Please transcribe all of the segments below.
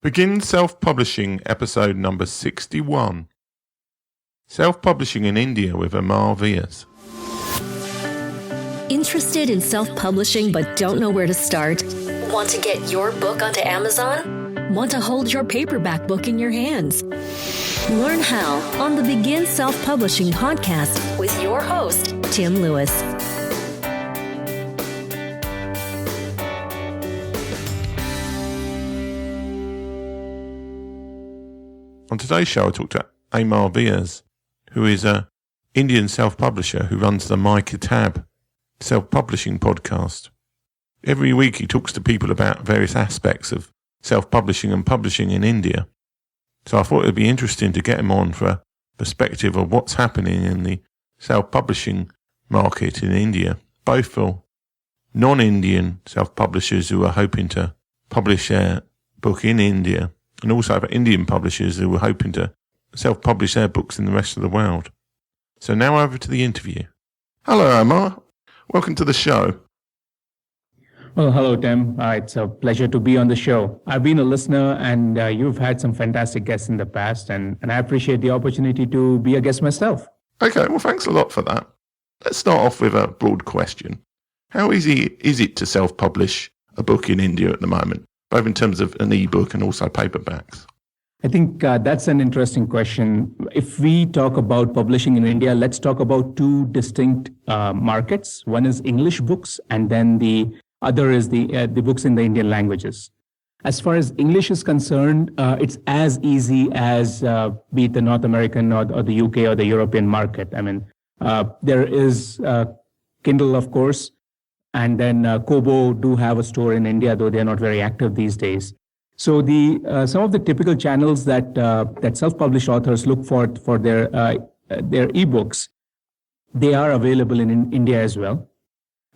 Begin Self-Publishing, episode number 61. Self-Publishing in India with Amar Vyas. Interested in self-publishing but don't know where to start? Want to get your book onto Amazon? Want to hold your paperback book in your hands? Learn how on the Begin Self-Publishing podcast with your host, Tim Lewis. On today's show, I talked to Amar Vyas, who is an Indian self-publisher who runs the MyKitaab self-publishing podcast. Every week he talks to people about various aspects of self-publishing and publishing in India. So I thought it would be interesting to get him on for a perspective of what's happening in the self-publishing market in India, both for non-Indian self-publishers who are hoping to publish their book in India, and also for Indian publishers who were hoping to self-publish their books in the rest of the world. So now over to the interview. Hello, Amar. Welcome to the show. Well, hello, Tim. It's a pleasure to be on the show. I've been a listener, and you've had some fantastic guests in the past, and I appreciate the opportunity to be a guest myself. Okay, well, thanks a lot for that. Let's start off with a broad question. How easy is it to self-publish a book in India at the moment, both in terms of an e-book and also paperbacks? I think that's an interesting question. If we talk about publishing in India, let's talk about two distinct markets. One is English books, and then the other is the books in the Indian languages. As far as English is concerned, it's as easy as be it the North American or the UK or the European market. I mean, there is Kindle, of course, and then Kobo do have a store in India, though they are not very active these days. So some of the typical channels that self-published authors look for their ebooks, they are available in India as well.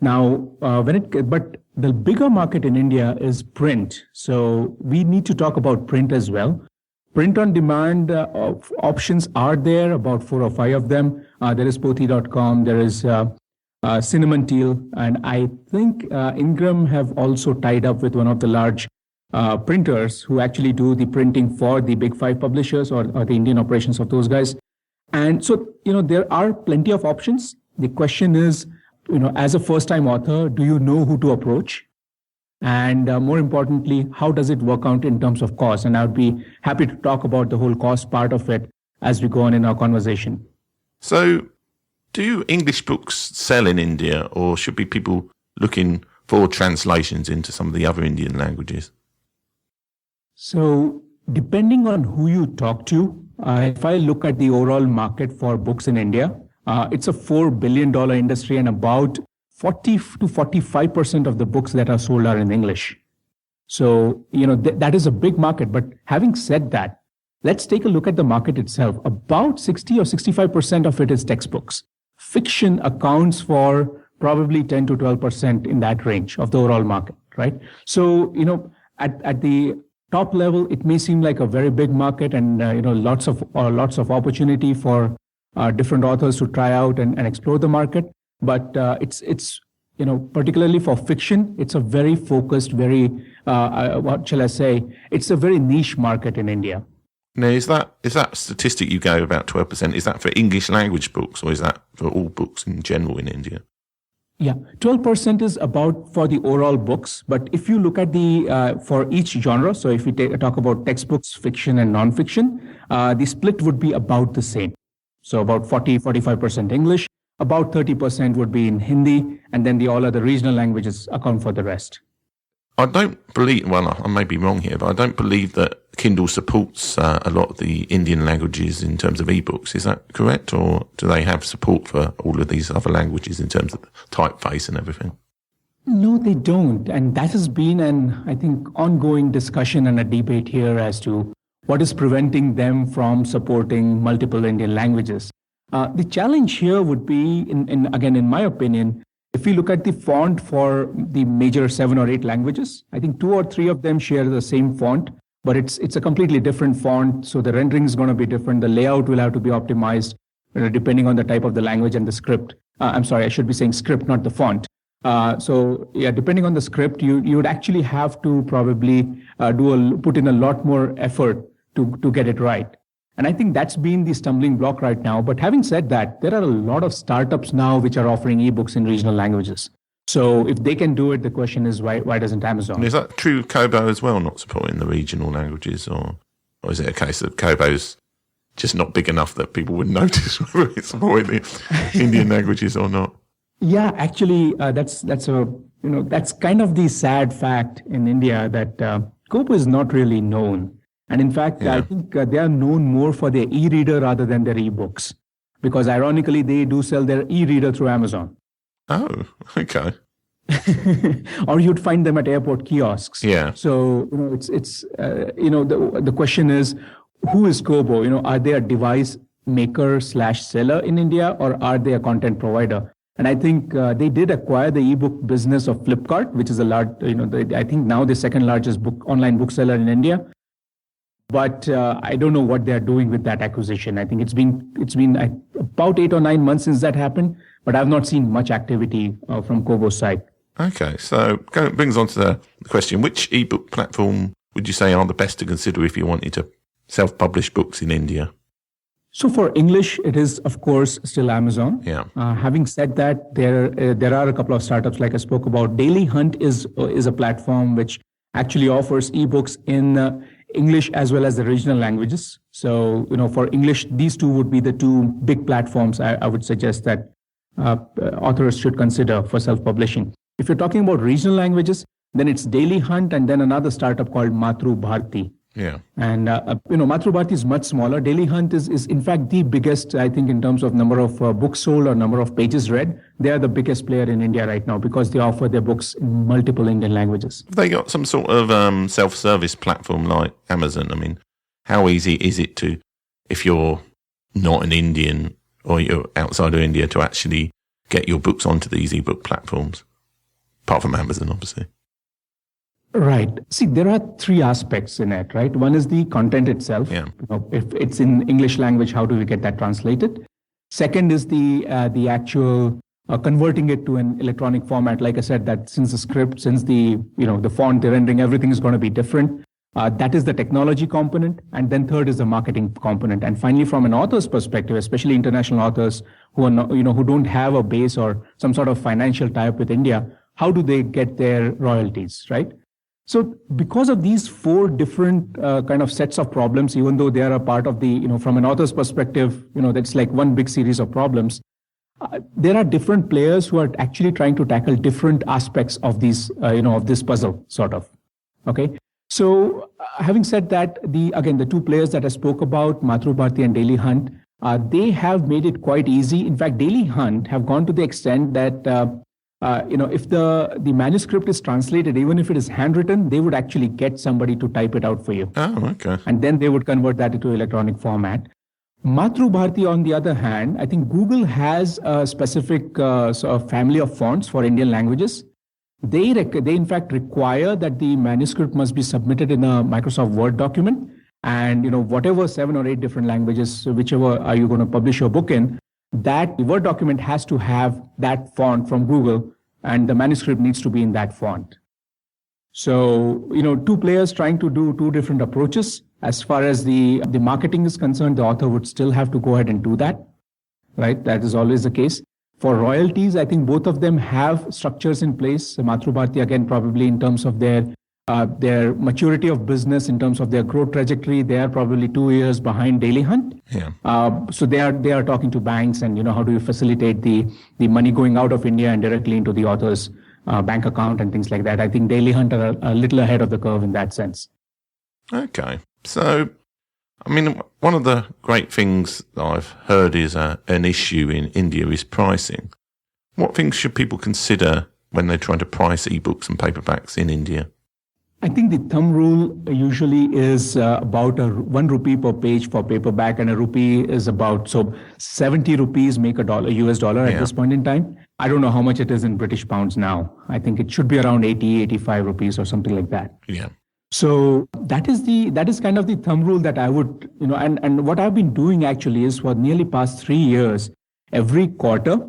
Now, but the bigger market in India is print. So we need to talk about print as well. Print on demand options are there, about 4 or 5 of them. There is Pothi.com, there is Cinnamon Teal, and I think Ingram have also tied up with one of the large printers who actually do the printing for the big 5 publishers or the Indian operations of those guys. And so, there are plenty of options. The question is, as a first-time author, do you know who to approach? And more importantly, how does it work out in terms of cost? And I would be happy to talk about the whole cost part of it as we go on in our conversation. So, do English books sell in India, or should be people looking for translations into some of the other Indian languages? So, depending on who you talk to, if I look at the overall market for books in India, it's a $4 billion industry, and about 40 to 45% of the books that are sold are in English. So, that is a big market. But having said that, let's take a look at the market itself. About 60 or 65% of it is textbooks. Fiction accounts for probably 10 to 12% in that range of the overall market, right? So, at the top level, it may seem like a very big market and, lots of opportunity for different authors to try out and explore the market. But it's particularly for fiction, it's a very focused, very, what shall I say? It's a very niche market in India. Now, is that statistic you gave about 12%, is that for English language books, or is that for all books in general in India? Yeah, 12% is about for the overall books. But if you look at for each genre, so if we talk about textbooks, fiction and non-fiction, the split would be about the same. So about 45% English, about 30% would be in Hindi, and then all other regional languages account for the rest. I don't believe, well, I may be wrong here, but I don't believe that Kindle supports a lot of the Indian languages in terms of ebooks. Is that correct? Or do they have support for all of these other languages in terms of the typeface and everything? No, they don't. And that has been I think, ongoing discussion and a debate here as to what is preventing them from supporting multiple Indian languages. The challenge here would be, in my opinion, if we look at the font for the major 7 or 8 languages, I think 2 or 3 of them share the same font, but it's a completely different font. So the rendering is going to be different. The layout will have to be optimized depending on the type of the language and the script. I'm sorry, I should be saying script, not the font. So yeah, depending on the script, you would actually have to probably put in a lot more effort to get it right. And I think that's been the stumbling block right now. But having said that, there are a lot of startups now which are offering ebooks in regional languages. So if they can do it, the question is why doesn't Amazon? And is that true of Kobo as well, not supporting the regional languages? Or is it a case that Kobo's just not big enough that people would notice whether it's supporting the Indian languages or not? Yeah, actually, that's kind of the sad fact in India that Kobo is not really known. And in fact, I think they are known more for their e-reader rather than their e-books, because ironically, they do sell their e-reader through Amazon. Oh, okay. Or you'd find them at airport kiosks. Yeah. So the question is, who is Kobo? Are they a device maker / seller in India, or are they a content provider? And I think they did acquire the ebook business of Flipkart, which is a large, I think now the second largest online bookseller in India. But I don't know what they are doing with that acquisition. I think it's been about 8 or 9 months since that happened, but I've not seen much activity from Kobo's side. Okay, so it brings on to the question, which ebook platform would you say are the best to consider if you wanted to self-publish books in India? So for English, it is, of course, still Amazon. Yeah. Having said that, there are a couple of startups like I spoke about. Daily Hunt is a platform which actually offers ebooks in English as well as the regional languages. So, for English, these two would be the two big platforms I would suggest that authors should consider for self-publishing. If you're talking about regional languages, then it's Daily Hunt and then another startup called Matru Bharti. Yeah. And, Matru Bharti is much smaller. Daily Hunt is in fact the biggest, I think, in terms of number of books sold or number of pages read. They are the biggest player in India right now because they offer their books in multiple Indian languages. Have they got some sort of self-service platform like Amazon? I mean, how easy is it to, if you're not an Indian or you're outside of India, to actually get your books onto these ebook platforms? Apart from Amazon, obviously. Right. See, there are three aspects in it, right? One is the content itself. Yeah. If it's in English language, how do we get that translated? Second is the actual converting it to an electronic format. Like I said, that since the script, since the font, the rendering, everything is going to be different. That is the technology component. And then third is the marketing component. And finally, from an author's perspective, especially international authors who are not, who don't have a base or some sort of financial tie-up with India, how do they get their royalties, right? So because of these four different kind of sets of problems, even though they are a part of the, from an author's perspective, that's like one big series of problems, there are different players who are actually trying to tackle different aspects of these, of this puzzle, sort of. Okay. So having said that, the two players that I spoke about, Matru Bharti and Daily Hunt, they have made it quite easy. In fact, Daily Hunt have gone to the extent that if the manuscript is translated, even if it is handwritten, they would actually get somebody to type it out for you. Oh, okay. And then they would convert that into electronic format. Matru Bharti, on the other hand, I think Google has a specific sort of family of fonts for Indian languages. They in fact require that the manuscript must be submitted in a Microsoft Word document. And, whatever 7 or 8 different languages, whichever are you going to publish your book in, that Word document has to have that font from Google, and the manuscript needs to be in that font. So, two players trying to do two different approaches. As far as the marketing is concerned, the author would still have to go ahead and do that, right? That is always the case. For royalties, I think both of them have structures in place. Matru Bharti, again, probably in terms of their maturity of business, in terms of their growth trajectory, they are probably 2 years behind Daily Hunt. Yeah. So they are talking to banks and, how do you facilitate the money going out of India and directly into the author's bank account and things like that. I think Daily Hunt are a little ahead of the curve in that sense. Okay. So, I mean, one of the great things that I've heard is an issue in India is pricing. What things should people consider when they're trying to price ebooks and paperbacks in India? I think the thumb rule usually is about 1 rupee per page for paperback, and a rupee is about, so 70 rupees make US dollar at this point in time. I don't know how much it is in British pounds now. I think it should be around 80, 85 rupees or something like that. Yeah. So that is kind of the thumb rule that I would, and what I've been doing actually is for nearly past 3 years, every quarter,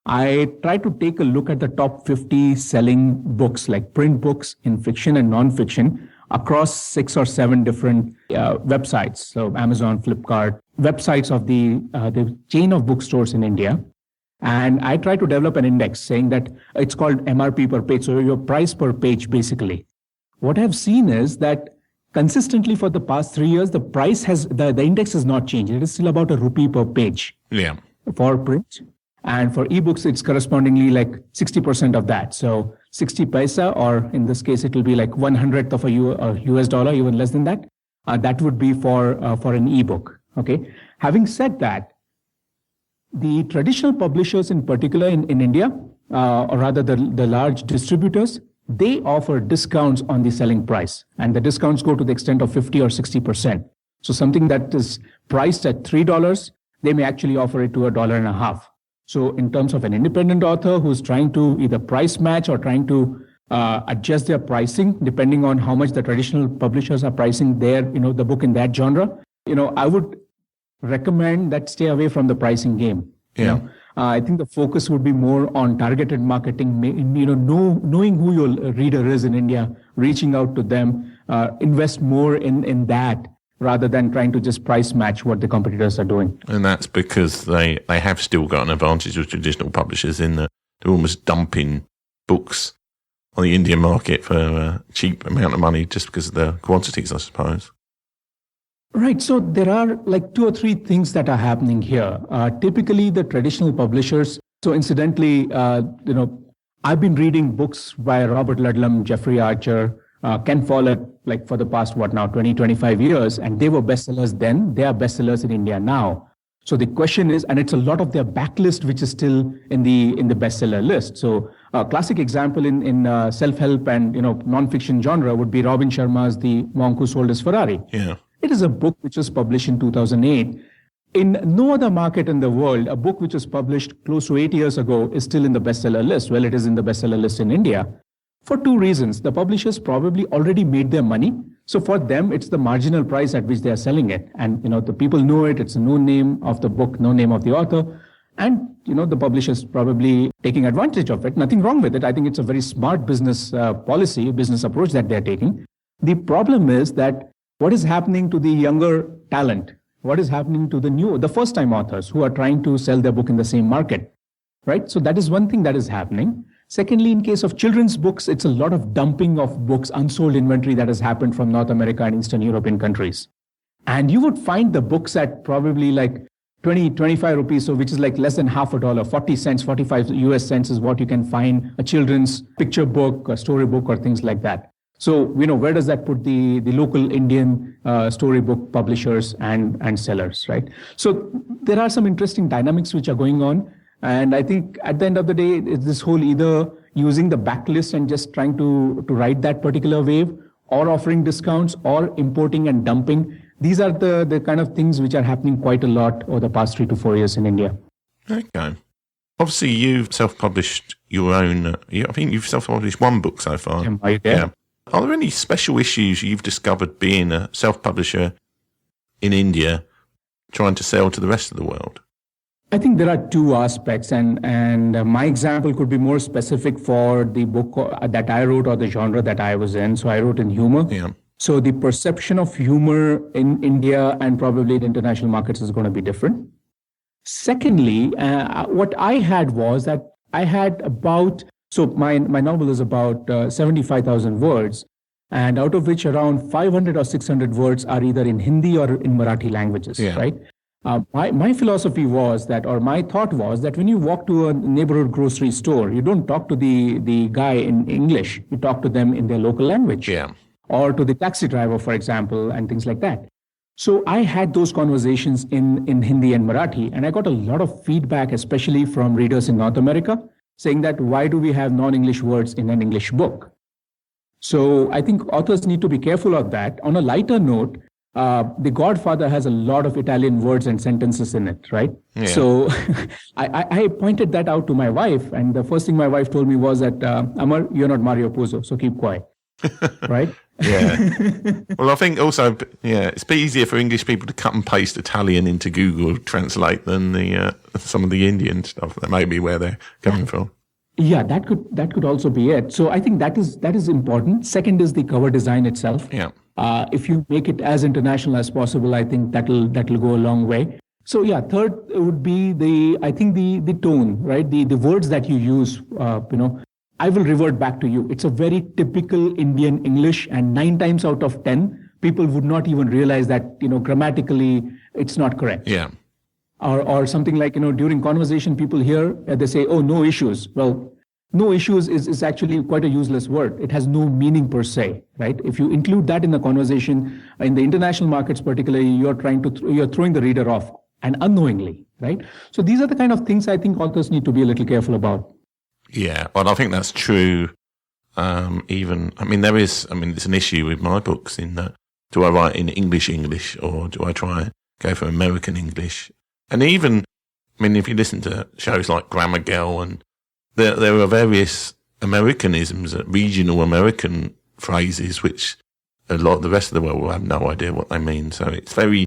I try to take a look at the top 50 selling books, like print books in fiction and non-fiction, across 6 or 7 different websites. So Amazon, Flipkart, websites of the chain of bookstores in India. And I try to develop an index saying that it's called MRP per page. So your price per page, basically. What I've seen is that consistently for the past 3 years, the price the index has not changed. It is still about ₹1 per page for print. And for ebooks, it's correspondingly like 60% of that. So 60 paisa, or in this case, it will be like 1/100th of a US dollar, even less than that. That would be for an ebook. Okay. Having said that, the traditional publishers in particular in India, or rather the large distributors, they offer discounts on the selling price. And the discounts go to the extent of 50 or 60%. So something that is priced at $3, they may actually offer it to $1.50. So in terms of an independent author who's trying to either price match or trying to adjust their pricing, depending on how much the traditional publishers are pricing the book in that genre, I would recommend that stay away from the pricing game. Yeah. I think the focus would be more on targeted marketing, knowing who your reader is in India, reaching out to them, invest more in that rather than trying to just price match what the competitors are doing. And that's because they have still got an advantage of traditional publishers in that they're almost dumping books on the Indian market for a cheap amount of money just because of the quantities, I suppose. Right. So there are like 2 or 3 things that are happening here. Typically, the traditional publishers. So incidentally, I've been reading books by Robert Ludlum, Jeffrey Archer, Ken Follett, like for the past, 20, 25 years. And they were bestsellers then. They are bestsellers in India now. So the question is, and it's a lot of their backlist, which is still in the bestseller list. So a classic example in self-help and, non-fiction genre would be Robin Sharma's The Monk Who Sold His Ferrari. Yeah. It is a book which was published in 2008. In no other market in the world, a book which was published close to 8 years ago is still in the bestseller list. Well, it is in the bestseller list in India for 2 reasons. The publishers probably already made their money. So for them, it's the marginal price at which they are selling it. And, the people know it. It's no name of the book, no name of the author. And, the publishers probably taking advantage of it. Nothing wrong with it. I think it's a very smart business policy, business approach that they're taking. The problem is that what is happening to the younger talent? What is happening to the first-time authors who are trying to sell their book in the same market, right? So that is one thing that is happening. Secondly, in case of children's books, it's a lot of dumping of books, unsold inventory that has happened from North America and Eastern European countries. And you would find the books at probably like 20, 25 rupees, so which is like less than half a dollar, 40 cents, 45 US cents is what you can find a children's picture book, a storybook, or things like that. So, where does that put the local Indian storybook publishers and sellers, right? So there are some interesting dynamics which are going on. And I think at the end of the day, it's this whole either using the backlist and just trying to ride that particular wave, or offering discounts, or importing and dumping. These are the kind of things which are happening quite a lot over the past 3 to 4 years in India. Okay. Obviously, you've self-published your own, I think you've self-published 1 book so far. Yeah. Are there any special issues you've discovered being a self-publisher in India trying to sell to the rest of the world? I think there are 2 aspects, and my example could be more specific for the book that I wrote or the genre that I was in. So I wrote in humor. Yeah. So the perception of humor in India and probably the international markets is going to be different. Secondly, what I had was that I had about... So my novel is about 75,000 words, and out of which around 500 or 600 words are either in Hindi or in Marathi languages, right? My philosophy was that, or my thought was that when you walk to a neighborhood grocery store, you don't talk to the guy in English, you talk to them in their local language. Yeah. Or to the taxi driver, for example, and things like that. So I had those conversations in Hindi and Marathi, and I got a lot of feedback, especially from readers in North America, saying that why do we have non-English words in an English book? So I think authors need to be careful of that. On a lighter note, The Godfather has a lot of Italian words and sentences in it, right? Yeah. So I pointed that out to my wife, and the first thing my wife told me was that, Amar, you're not Mario Puzo, so keep quiet, right? Yeah. Well, I think also, it's a bit easier for English people to cut and paste Italian into Google Translate than some of the Indian stuff. That may be where they're coming from. Yeah, that could also be it. So I think that is important. Second is the cover design itself. Yeah. If you make it as international as possible, I think that'll go a long way. So yeah, third would be the tone, right? The words that you use. I will revert back to you. It's a very typical Indian English, and 9 times out of 10, people would not even realize that grammatically it's not correct. Yeah. Or something like, during conversation, people hear, they say, oh, no issues. Well, no issues is actually quite a useless word. It has no meaning per se, right? If you include that in the conversation, in the international markets particularly, you're throwing the reader off, and unknowingly, right? So these are the kind of things I think authors need to be a little careful about. Yeah, well, I think that's true. It's an issue with my books in that, do I write in English, or do I try go for American English? And even, if you listen to shows like Grammar Girl, and there are various Americanisms, regional American phrases, which a lot of the rest of the world will have no idea what they mean. So it's very,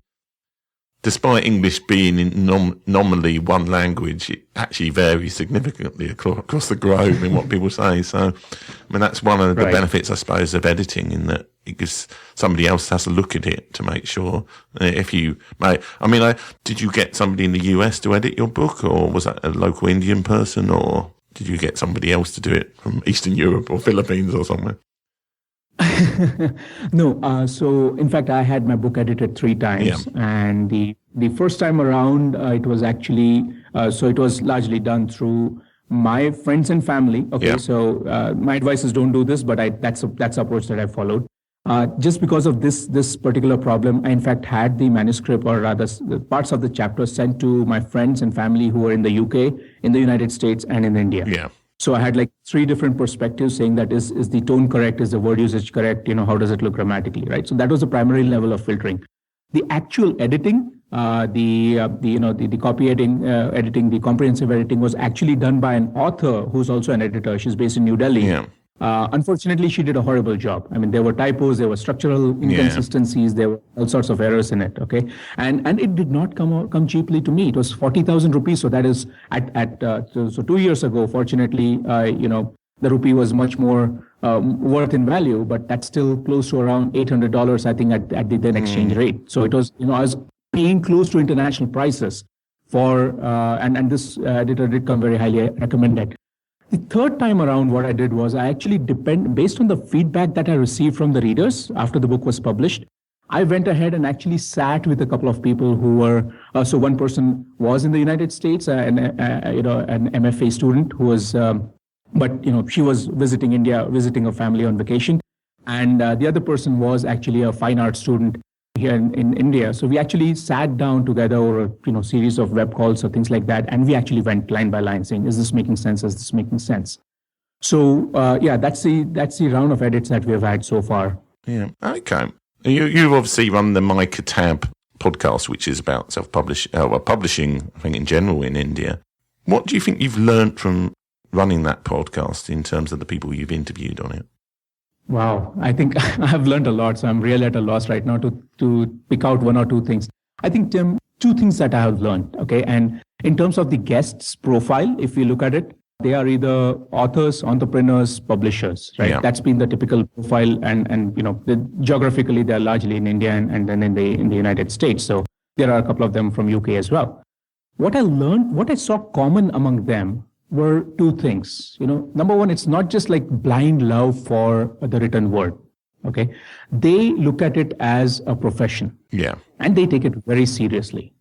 despite English being nominally one language, it actually varies significantly across the globe in what people say. So, that's one of the benefits, I suppose, of editing, in that it gives somebody else has to look at it to make sure if you may. Did you get somebody in the US to edit your book, or was that a local Indian person, or did you get somebody else to do it from Eastern Europe or Philippines or somewhere? No. So in fact, I had my book edited 3 times, and the first time around, it was actually it was largely done through my friends and family. Okay, so my advice is don't do this, but that's the approach that I followed. Just because of this particular problem, I in fact had the manuscript, or rather the parts of the chapter, sent to my friends and family who were in the UK, in the United States, and in India. Yeah. So I had like 3 different perspectives saying that is the tone correct, is the word usage correct, how does it look grammatically, right? So that was the primary level of filtering. The actual editing, the copy editing, the comprehensive editing was actually done by an author who's also an editor. She's based in New Delhi. Yeah. Unfortunately, she did a horrible job. There were typos, there were structural inconsistencies, there were all sorts of errors in it. Okay, and it did not come cheaply to me. It was 40,000 rupees. So that is so 2 years ago. Fortunately, the rupee was much more worth in value, but that's still close to around $800, I think, at the then exchange rate. So it was, I was paying close to international prices for, and this editor did come very highly recommended. The third time around, what I did was I actually based on the feedback that I received from the readers after the book was published, I went ahead and actually sat with a couple of people who were, so one person was in the United States, an MFA student who was, but she was visiting India, visiting her family on vacation. And the other person was actually a fine art student here in India. So we actually sat down together over a series of web calls or things like that, and we actually went line by line saying, is this making sense? Is this making sense? So that's the round of edits that we've had so far. Yeah. Okay. You've obviously run the MyKitaab podcast, which is about publishing, I think, in general in India. What do you think you've learned from running that podcast in terms of the people you've interviewed on it? Wow, I think I've learned a lot, so I'm really at a loss right now to pick out 1 or 2 things. I think, Tim, 2 things that I have learned, okay? And in terms of the guests' profile, if we look at it, they are either authors, entrepreneurs, publishers, right? Yeah. That's been the typical profile, and geographically, they're largely in India and then in the United States. So there are a couple of them from UK as well. What I saw common among them were 2 things. Number one, it's not just like blind love for the written word. Okay. They look at it as a profession. Yeah. And they take it very seriously.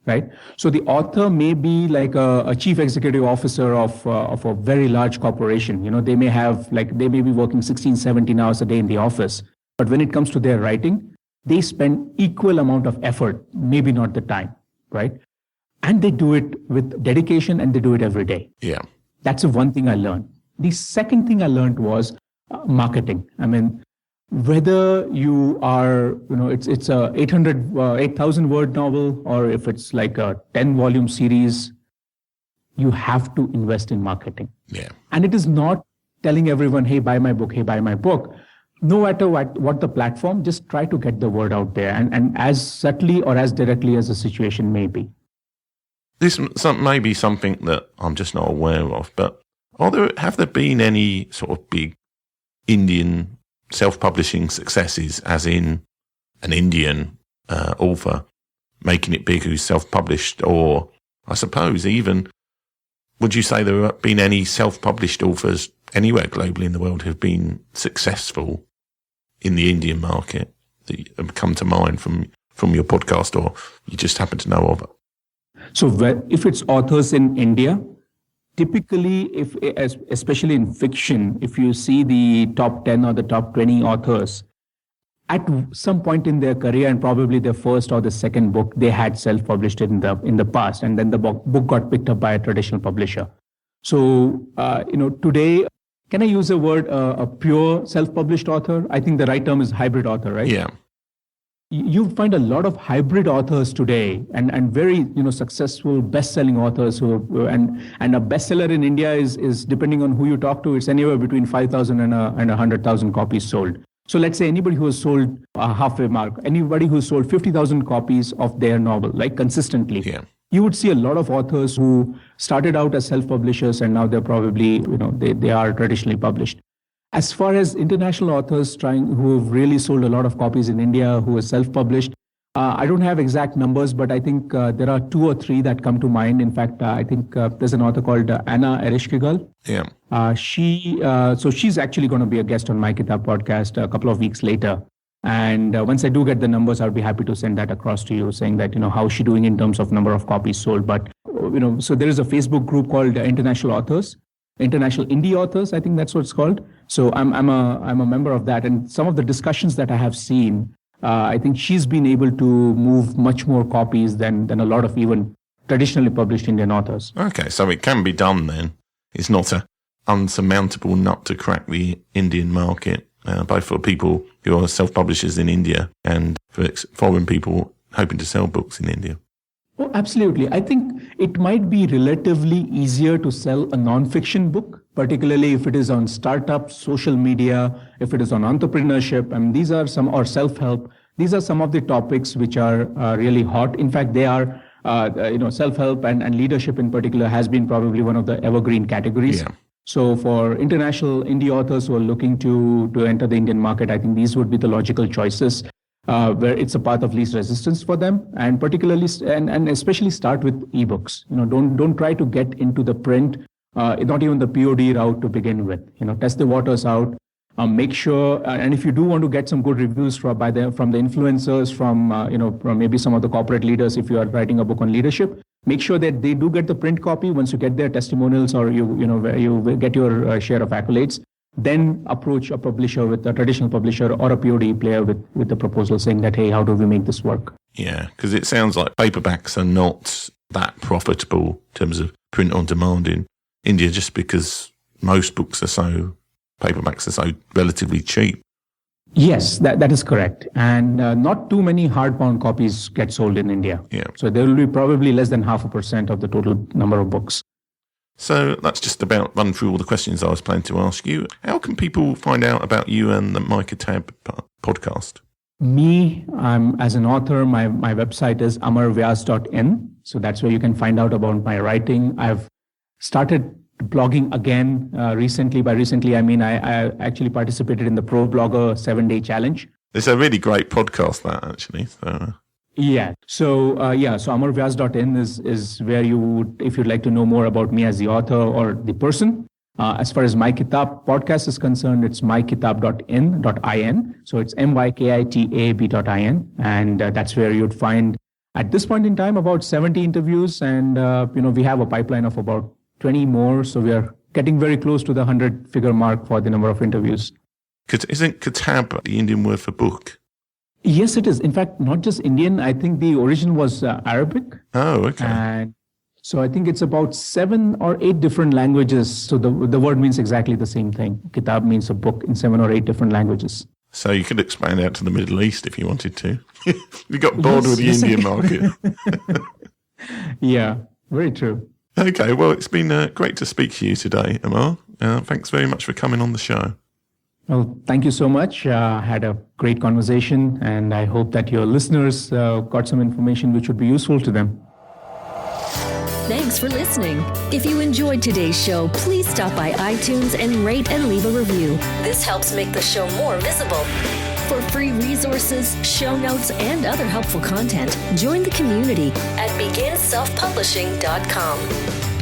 Right. So the author may be like a chief executive officer of a very large corporation. They may be working 16, 17 hours a day in the office. But when it comes to their writing, they spend equal amount of effort, maybe not the time. Right. And they do it with dedication, and they do it every day. Yeah. That's the one thing I learned. The second thing I learned was marketing. Whether you are, it's a 8,000 word novel, or if it's like a 10-volume series, you have to invest in marketing. Yeah. And it is not telling everyone, hey, buy my book, hey, buy my book. no matter what the platform, just try to get the word out there, and as subtly or as directly as the situation may be. This may be something that I'm just not aware of, but have there been any sort of big Indian self-publishing successes, as in an Indian author making it big who's self-published? Or I suppose even, would you say there have been any self-published authors anywhere globally in the world who've been successful in the Indian market that have come to mind from your podcast, or you just happen to know of? So if it's authors in India, typically, especially in fiction, if you see the top 10 or the top 20 authors, at some point in their career, and probably their first or the second book, they had self-published it in the past, and then the book got picked up by a traditional publisher. So, today, can I use the word a pure self-published author? I think the right term is hybrid author, right? Yeah. You find a lot of hybrid authors today, and very successful best-selling authors and a bestseller in India is depending on who you talk to, it's anywhere between 5,000 and 100,000 copies sold. So let's say anybody who has sold a halfway mark, anybody who sold 50,000 copies of their novel, like consistently, you would see a lot of authors who started out as self-publishers and now they're probably they are traditionally published. As far as international authors who have really sold a lot of copies in India, who are self-published, I don't have exact numbers, but I think there are 2 or 3 that come to mind. In fact, I think there's an author called Anna Ereshkigal. Yeah. She's actually going to be a guest on MyKitaab Podcast a couple of weeks later. And once I do get the numbers, I'll be happy to send that across to you, saying that, how is she doing in terms of number of copies sold. But, so there is a Facebook group called International Indie Authors, I think that's what it's called. So I'm a member of that, and some of the discussions that I have seen, I think she's been able to move much more copies than a lot of even traditionally published Indian authors. Okay, so it can be done then. It's not an unsurmountable nut to crack the Indian market, both for people who are self-publishers in India and for foreign people hoping to sell books in India. Oh, absolutely. I think it might be relatively easier to sell a non-fiction book, particularly if it is on startups, social media, if it is on entrepreneurship. These are or self-help. These are some of the topics which are really hot. In fact, they are, self-help and leadership in particular has been probably one of the evergreen categories. Yeah. So for international indie authors who are looking to enter the Indian market, I think these would be the logical choices. Where it's a path of least resistance for them, and particularly and especially start with ebooks. Don't try to get into the print, not even the POD route to begin with. Test the waters out. Make sure, and if you do want to get some good reviews from the influencers, from maybe some of the corporate leaders, if you are writing a book on leadership, make sure that they do get the print copy. Once you get their testimonials or where you get your share of accolades, then approach a traditional publisher or a POD player with the proposal saying that, hey, how do we make this work? Yeah, because it sounds like paperbacks are not that profitable in terms of print on demand in India, just because most paperbacks are so relatively cheap. Yes, that is correct. And not too many hardbound copies get sold in India. Yeah. So there will be probably less than 0.5% of the total number of books. So that's just about run through all the questions I was planning to ask you. How can people find out about you and the MyKitaab podcast? Me, as an author, my website is amarvyas.in. So that's where you can find out about my writing. I've started blogging again recently. By recently, I mean I actually participated in the Pro Blogger 7-day challenge. It's a really great podcast, that, actually. So. Yeah. So amarvyas.in is where you would, if you'd like to know more about me as the author or the person. As far as MyKitaab Podcast is concerned, it's mykitab.in. So it's mykitab.in. And that's where you'd find, at this point in time, about 70 interviews. And, we have a pipeline of about 20 more. So we are getting very close to the 100-figure mark for the number of interviews. Isn't kitab the Indian word for book? Yes, it is. In fact, not just Indian. I think the origin was Arabic. Oh, okay. And so I think it's about 7 or 8 different languages. So the word means exactly the same thing. Kitab means a book in 7 or 8 different languages. So you could expand out to the Middle East if you wanted to. You got bored with the Indian market. Yeah, very true. Okay, well, it's been great to speak to you today, Amar. Thanks very much for coming on the show. Well, thank you so much. Had a great conversation, and I hope that your listeners got some information which would be useful to them. Thanks for listening. If you enjoyed today's show, please stop by iTunes and rate and leave a review. This helps make the show more visible. For free resources, show notes, and other helpful content, join the community at beginselfpublishing.com.